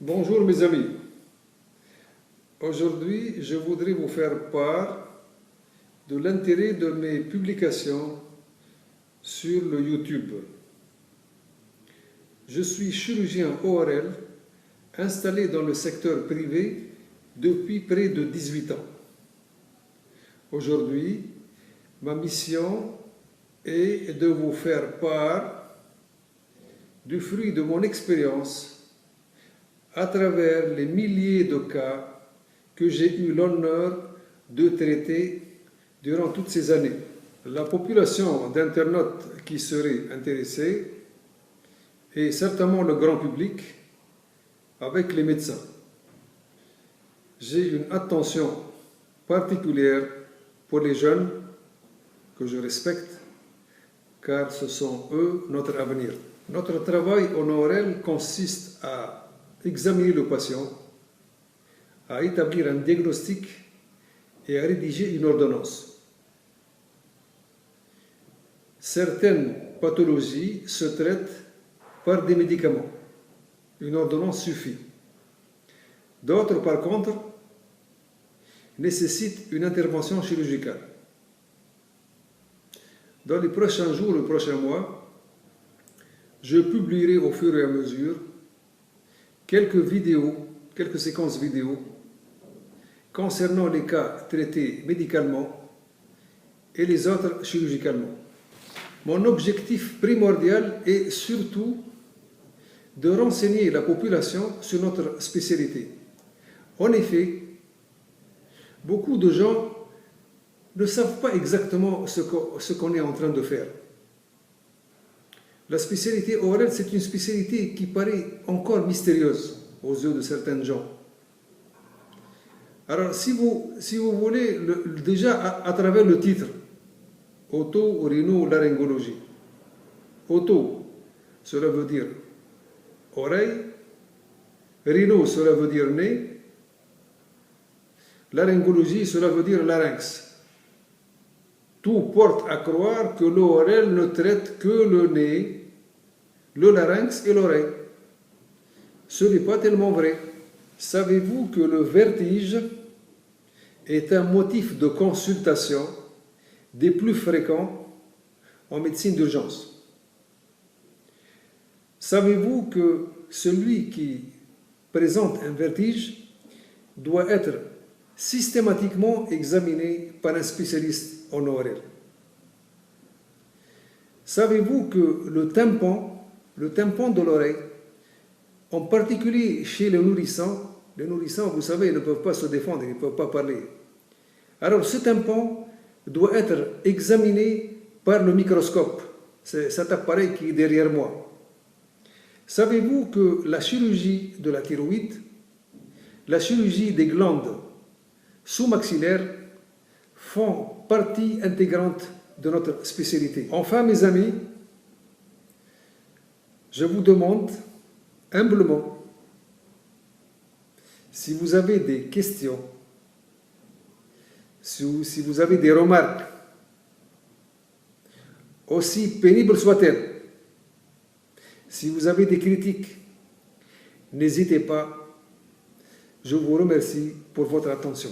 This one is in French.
Bonjour mes amis, aujourd'hui je voudrais vous faire part de l'intérêt de mes publications sur le YouTube. Je suis chirurgien ORL installé dans le secteur privé depuis près de 18 ans. Aujourd'hui, ma mission est de vous faire part du fruit de mon expérience à travers les milliers de cas que j'ai eu l'honneur de traiter durant toutes ces années. La population d'internautes qui serait intéressée est certainement le grand public avec les médecins. J'ai une attention particulière pour les jeunes que je respecte car ce sont eux notre avenir. Notre travail en ORL consiste à examiner le patient, à établir un diagnostic et à rédiger une ordonnance. Certaines pathologies se traitent par des médicaments. Une ordonnance suffit. D'autres, par contre, nécessitent une intervention chirurgicale. Dans les prochains jours, les prochains mois, je publierai au fur et à mesure quelques séquences vidéo concernant les cas traités médicalement et les autres chirurgicalement. Mon objectif primordial est surtout de renseigner la population sur notre spécialité. En effet, beaucoup de gens ne savent pas exactement ce qu'on est en train de faire. La spécialité ORL, c'est une spécialité qui paraît encore mystérieuse aux yeux de certains gens. Alors, si vous voulez, déjà à travers le titre, oto-rhino-laryngologie. Oto, cela veut dire oreille. Rhino, cela veut dire nez. Laryngologie, cela veut dire larynx. Tout porte à croire que l'ORL ne traite que le nez, le larynx et l'oreille. Ce n'est pas tellement vrai. Savez-vous que le vertige est un motif de consultation des plus fréquents en médecine d'urgence? Savez-vous que celui qui présente un vertige doit être systématiquement examiné par un spécialiste en ORL? Savez-vous que le tympan de l'oreille, en particulier chez les nourrissons, vous savez, ils ne peuvent pas se défendre, ils ne peuvent pas parler. Alors ce tympan doit être examiné par le microscope, c'est cet appareil qui est derrière moi. Savez-vous que la chirurgie de la thyroïde, la chirurgie des glandes sous-maxillaires font partie intégrante de notre spécialité? Enfin, mes amis, je vous demande humblement, si vous avez des questions, si vous avez des remarques, aussi pénibles soient-elles, si vous avez des critiques, n'hésitez pas. Je vous remercie pour votre attention.